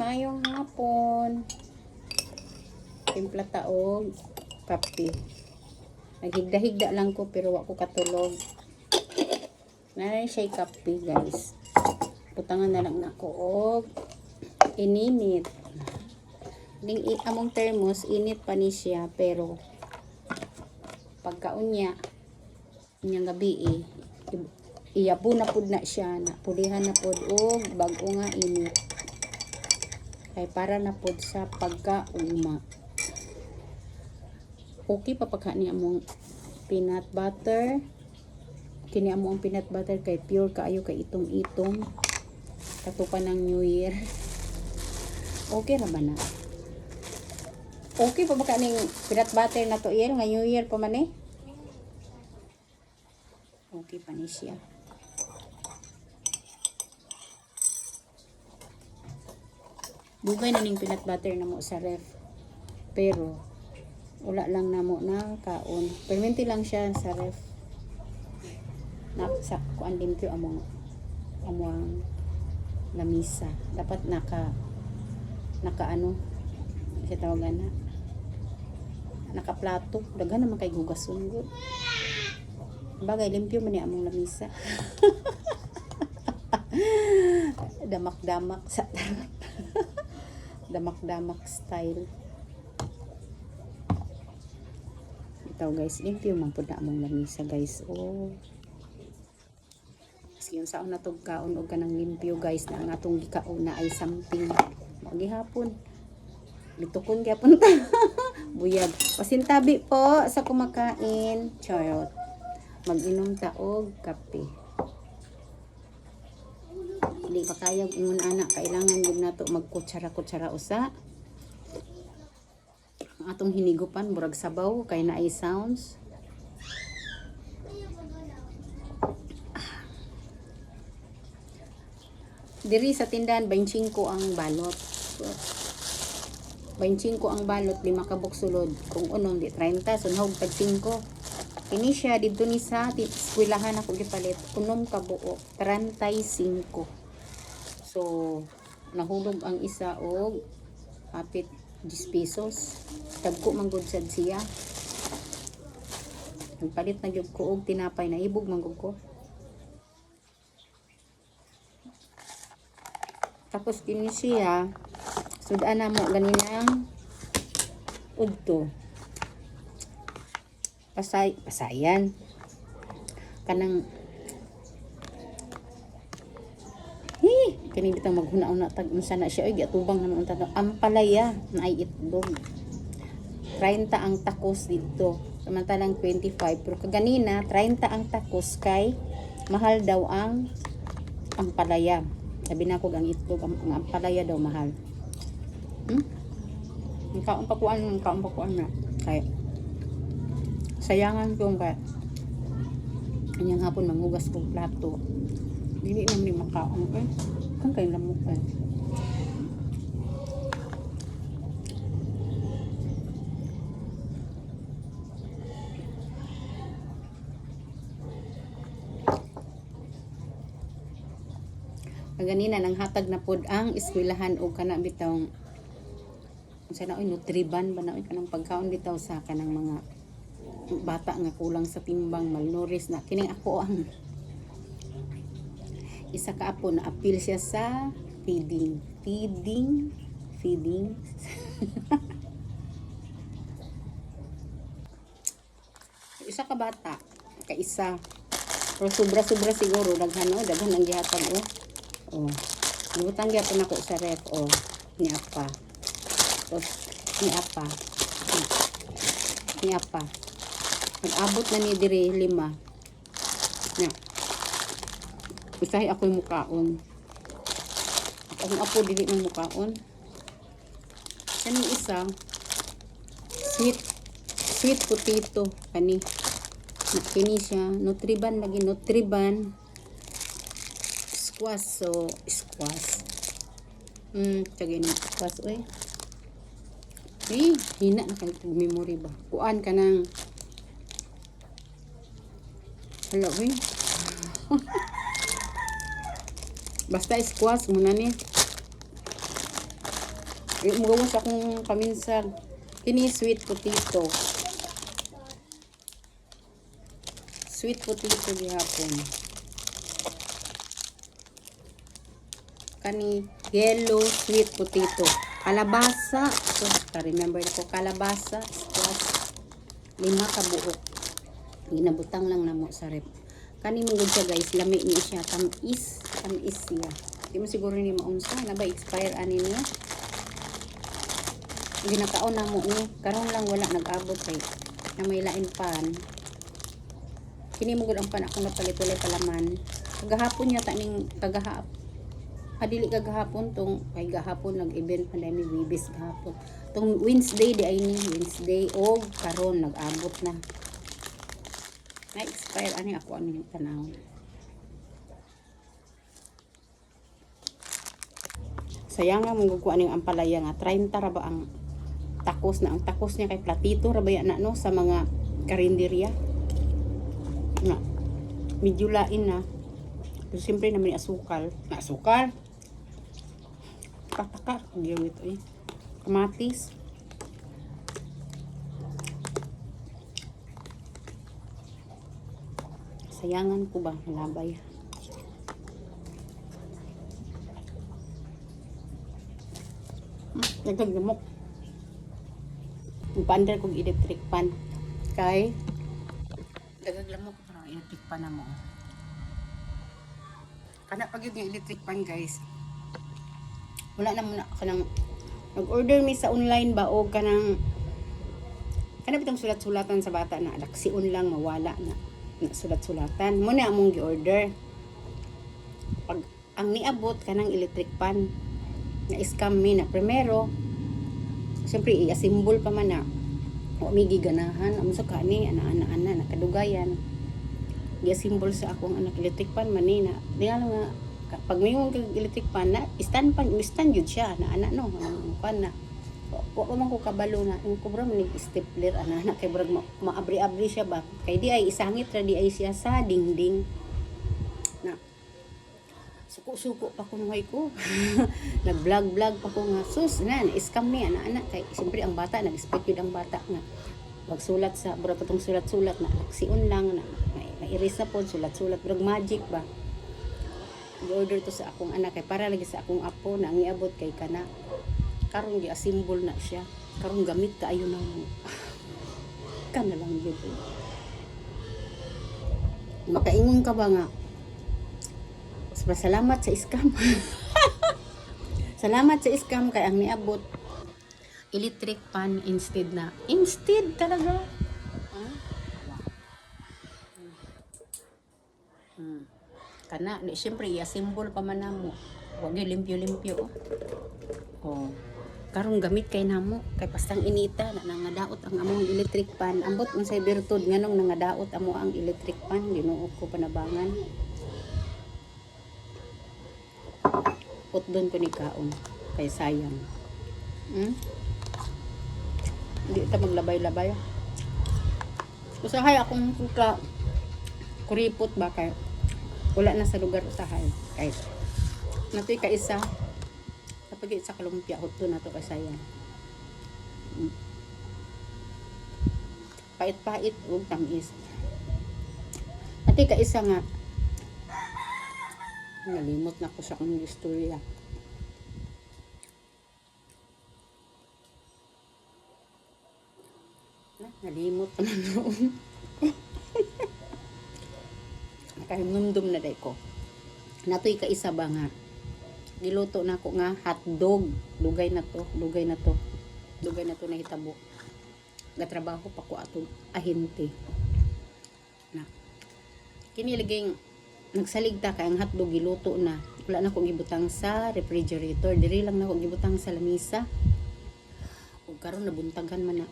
Maayong hapon. Timpla taog, kape. Naghigda-higda lang ko pero wako katulog. Naray siya kape, guys. Putangan na lang nako og ininit. Ding among thermos init pa ni siya pero pagkaon niya inyang gabi iyabo na pud na siya, na pulihan na pud og bag-o nga init. Kay para na pud sa pagkauma. Okay pa pagka ni among peanut butter. Kini among peanut butter kay pure kaayo kay itong-itong. Katupan ng New Year. Okay ra ba na? Okay pa ba kaning peanut butter na to nga New Year pa man eh? Okay pa ni siya. Dugay na ning peanut butter na mo sa ref. Pero wala lang na mo ng kaon. Perminti lang siya sa ref. Sa kuan limpyo among lamisa. Dapat naka ano siya tawagan na nakaplato. Daghan naman kay gugason gud. Bagay limpyo man ni among lamisa. Damak-damak sa damak-damak style. Ito guys, limpyo man pud na among lamisa guys. Oh. Yung saon na tog kaon og kanang limpyo guys na ang atong gikaon na ay something gihapon litukon gyapon ta. Buyag pasintabi po sa kumakain charot mag-inom ta og kape. Hindi pa kayang ingon anak kailangan gyud nato magkutsara-kutsara usa ang atong hinigupan murag sabaw kay naay sounds. Diri sa tindahan 25 ang balot. 25 ang balot, 5 ka buksulod. Kung unom di 30, sunhog tag 5. Kini siya didto ni sa eskwelahan ako gipalit. Unom ka buok, 35. So nahulog ang isa og hapit 10 pesos. Tagko man gud sad siya. Nagpalit na gyud ko og tinapay na ibog man gud ko. Tapos kini siya sudan na mo ganinang udto. Pasayan. Kanang kini bitang maghuna-una tag unsa na siya oy giatubang naman unta ampalaya na ay itlog. 30 ang takos dito. Samantalang 25 pero kaganina 30 ang takos kay mahal daw ang ampalaya. Sabi na ko ang itlog, ang ampalaya daw mahal. Ang kaon pakuan na. Kaya, sayangan kong kaya, kanyang hapon manghugas kong plato. Hindi naman yung makaon. Kung kayo lamok eh. Ganina nang hatag na pod ang eskwelahan og kana bitaw sana oy nutriban ba na oy kanang pagkaon bitaw sa kanang mga bata nga kulang sa timbang malnourished na kining ako ang isa ka apo na appeal siya sa feeding isa ka bata ka isa pero sobra siguro daghan ang gihatag oh, nabutang gyapon ako sa ref. Oh, ni apa. Tapos, ni apa. Nag-abot na ni diri 5. Nya. Usahay ako'y mukaon. Akong apo dili ng mukaon. Kani isa, sweet potato. Kani siya. Nutriban. Squash. Tagay ni squash oy. Hina na kay memory ba. Kuan ka nang hala oy. Basta squash muna ni. Mugawas akong paminsan. Kini sweet potato. Sweet potato gihapon. Kani yellow sweet potato. Kalabasa. So, remember ko kalabasa. Plus 5 ka buok. Ginabutang lang namo sa rep. Kani mong siya guys, lami niya siya. Tamis siya. Di mo siguro ni maunsa. Na ba expire ani niya? Ginakaon na mo ni. Karon lang wala nag-abot kay na may lain pan. Kini mo gud ang pan ako napalit-ulay palaman. Kagahapon niya taning adili kagahapon tong kay gahapon nag-event pa dami Wibis gahapon. Tong Wednesday di ay ni Wednesday og karon nag-abot na. Na-expire ani ako ani tanaw. Sayang nga mong gukuha ning ampalaya nga 30 ra ba ang takos na. Ang takos niya kay platito ra ba yan na no sa mga karinderya. Na medyo lain na. Pero siyempre naman asukal. Na asukal. Pataka gyud ito eh. Kamatis. Sayangan ko ba nalabay. Nagdagdamok. Upandar kong electric pan. Kay dagaglamok ko parang electric pan na mo. Kana pag yung electric pan guys. Wala na muna ako nang nag-order mi sa online ba o kanang bitong sulat-sulatan sa bata na laksiun lang mawala na sulat-sulatan. Muna among gi-order. Pag ang niabot kanang electric pan na scam mi na primero siyempre i-assemble pa man na o may giganahan amo sa kani ana nakadugayan i-assemble sa akong anak electric pan man ni na diyan nga pag may yung electric pan na stand yun siya na ana no pan na wa man ko kabalo na yung kubra man stapler ana kay brag maabri-abri siya ba kay di ay isangit ra di ay siya sa dingding na suko-suko pa ko nuhay ko. Nag-vlog pa ko nga. Sus, scam ni, ana kay siyempre ang bata, nag-expect yun ang bata nga. Magsulat sa, bura pa itong sulat-sulat na, laksiun lang, na, na-erase na po, sulat-sulat, brag magic ba. I-order to sa akong anak, kay para lagi sa akong apo, na ang iabot kay kana. Karon di asimbol na siya. Karon gamit ka, ayun na mo. Kana lang yun. Makaingon ka ba nga, salamat sa scam. Salamat sa scam kay ang niabot electric pan instead talaga. Kana di syempre i-assemble pa man namo. Wag gyud limpyo-limpyo. Oh. Karong gamit kay namo kay pastang inita na nangadaot ang among electric pan. Ambot unsay bertud nganong nangadaot amo ang electric pan Ginoo ko panabangan. Put doon ko ni kaon kay sayang hindi ita maglabay-labay usahay akong kuripot ba kay wala na sa lugar usahay kay natoy ka isa kapag sa kalumpia hot doon na to kay sayang pait-pait ug tamis natoy ka isa nga nalimot na ko sa akong istorya. Nalimot na noon. Nakahimdum na day ko. Natoy ka isa ba nga. Giluto na ko nga hotdog. Dugay na to na hitabo. Gatrabaho pa ko atong ahente. Na. Kiniliging nagsaligta kay ang hotdog giluto na wala na ko gibutang sa refrigerator diri lang na ko gibutang sa lamisa ug karon nabuntagan man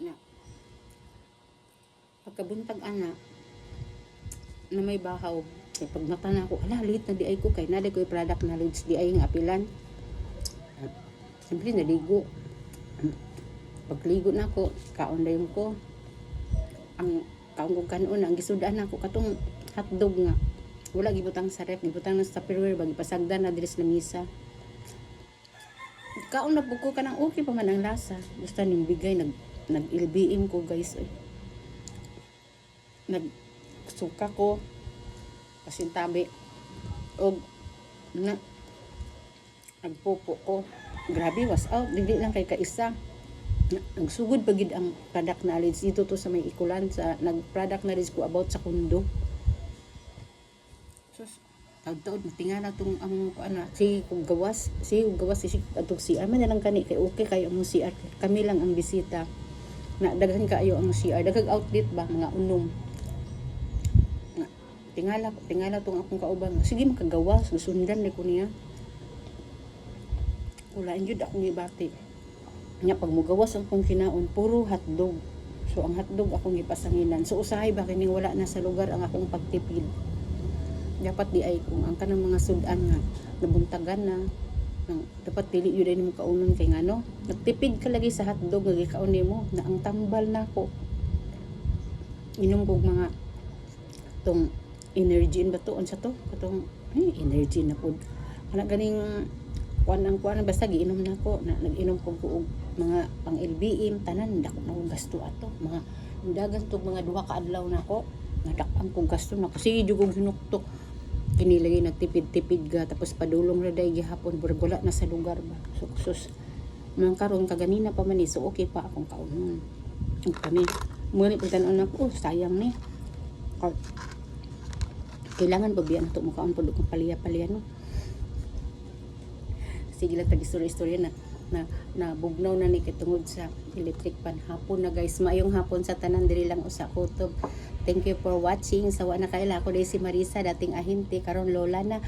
na pagkabuntag ana na may bahaw kay pag mata na ko ala late na di ay ko kay naday ko product knowledge di ay nga apilan simple naligo pagligo na ko kaon dayon ko ang kaong kanon ang gisudan ako katong hotdog nga wala gibutang sa ref gibutang na sa Tupperware bagi pasagdan na diri sa lamisa Kaon na buko ka ng okay pa man ang lasa. Basta ning bigay nag-LBM ko guys. Nagsuka ko pasintabi og na nagpupo ko. Grabe was out. Dili lang kay kaisa. Nagsugod pagid ang product knowledge dito to sa may ikulan sa nag-product knowledge ko about sa kundo. Sus, taud-taud matingala tong ang ana si gawas si atong CR man lang kani kay okay kayo ang CR. Kami lang ang bisita. Na daghan kaayo ang CR. Daghang outlet ba mga unom. Tingala tong akong kauban. Sige makagawas, susundan ni ko niya. Wala jud akong gibati. Nya pag mugawas ang kong kinaon, puro hotdog. So ang hotdog akong gipasanginan. So usahay ba kining wala na sa lugar ang akong pagtipid. Dapat di ay kung ang kanang mga sudan nga nabuntagan na dapat dili yun ay mo kaunon kay ngano nagtipid ka lagi sa hotdog nga gikaon nimo na ang tambal nako. Inom kog mga tong energy ba to unsa to katong energy na pud ana ganing kuan basta giinom nako na nag-inom ko og mga pang LBM tanan dako na kong gasto ato mga dagan tog mga duha ka adlaw nako nadakam kong gasto nako sige jugog hinuktok kini lagi nagtipid-tipid ga tapos padulong ra day gihapon burag wala na sa lugar ba suksos man karon kaganina pa man ni so okay pa akong kaunon kami mo ni pagtan ako sayang ni kailangan ba biyan to mo kaon pud kung paliya-paliya no. Sige lang tag-istorya na bugnaw na ni kitungod sa electric pan hapon na guys maayong hapon sa tanan diri lang usa kutob. Thank you for watching. Sawa na kaila ako dai si Marisa dating ahente karon lola na